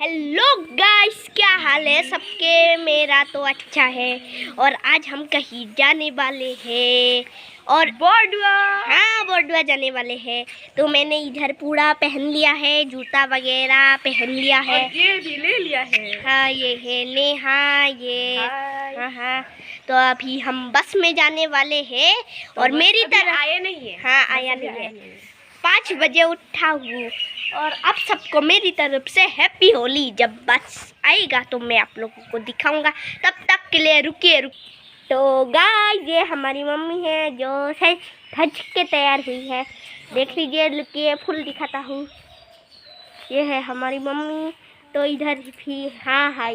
Hello guys, क्या हाल है सबके। मेरा तो अच्छा है। और आज हम कहीं जाने वाले हैं और बोर्डवा, हाँ बोर्डवा जाने वाले हैं। तो मैंने इधर पूरा पहन लिया है, जूता वगैरह पहन लिया है और ये भी ले लिया है। हाँ ये है नेहा, ये हाँ। तो अभी हम बस में जाने वाले हैं और मेरी तरफ आए नहीं है। हाँ आया नहीं है। 5 बजे उठा हूँ और अब सबको मेरी तरफ से हैप्पी होली। जब बस आएगा तो मैं आप लोगों को दिखाऊंगा, तब तक के लिए रुकिए। तो गाइस, ये हमारी मम्मी है जो सज के तैयार हुई है। देख लीजिए, रुकिए फुल दिखाता हूँ। ये है हमारी मम्मी। तो इधर भी हाँ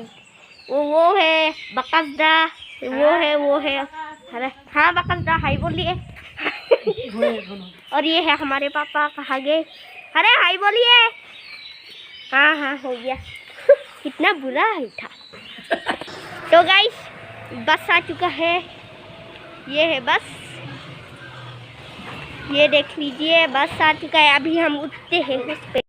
वो है बकसदा, वो है अरे हाँ बकसदा हाई बोलिए। और ये है हमारे पापा, कहाँ गए? अरे हाई बोलिए। हाँ हो गया। कितना बुरा है था। तो गाइस, बस आ चुका है। ये है बस, ये देख लीजिए बस आ चुका है। अभी हम उठते हैं उस पे।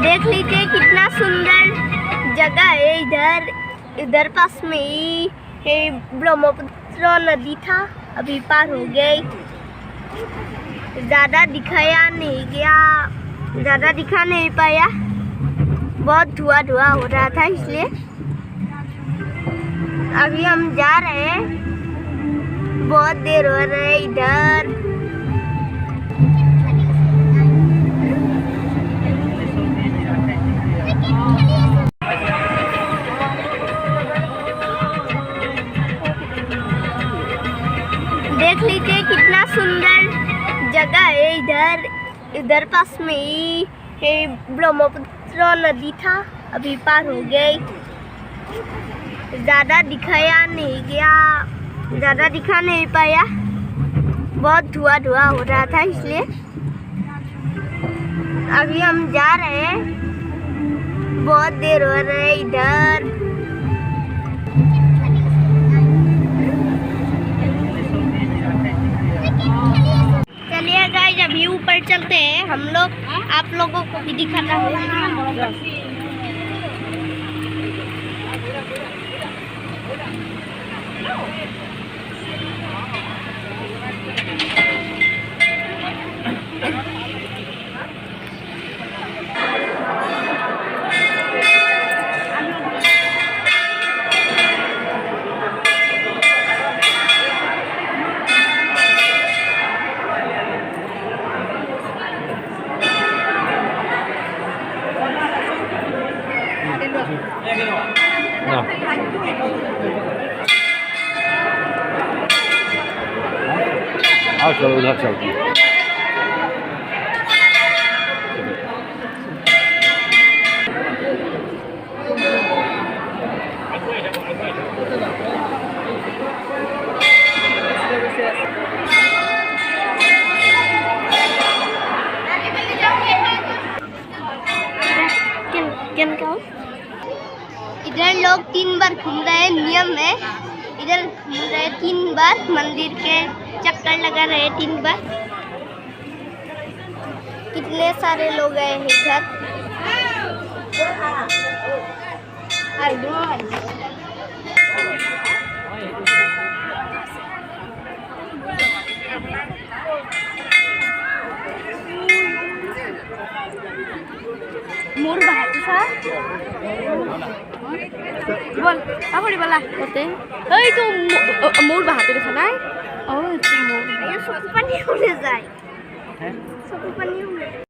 देख लीजिए कितना सुंदर जगह है। इधर पास में ही ब्रह्मपुत्र नदी था, अभी पार हो गई। ज़्यादा दिखाया नहीं गया, ज़्यादा दिखा नहीं पाया, बहुत धुआं हो रहा था इसलिए। अभी हम जा रहे हैं, बहुत देर हो रहा है इधर। देख लीजिए कितना सुंदर जगह है। इधर पास में ही ब्रह्मपुत्र नदी था, अभी पार हो गई। ज़्यादा दिखाया नहीं गया, ज़्यादा दिखा नहीं पाया, बहुत धुआं हो रहा था इसलिए। अभी हम जा रहे हैं, बहुत देर हो रहा है इधर। चलिए गाइस, अभी ऊपर चलते हैं हम लोग, आप लोगों को भी दिखाता हूँ। चलो उधर चलते हैं। इधर लोग 3 बार घूम रहे हैं, नियम है। इधर घूम रहे 3 बार, मंदिर के चक्कर लगा रहे 3 बार। कितने सारे लोग आए हैं इधर। मोर बहाते सा बोल apa di bala kote itu moor bahate ke sana oh itu moor ya suku pani udah যায় suku pani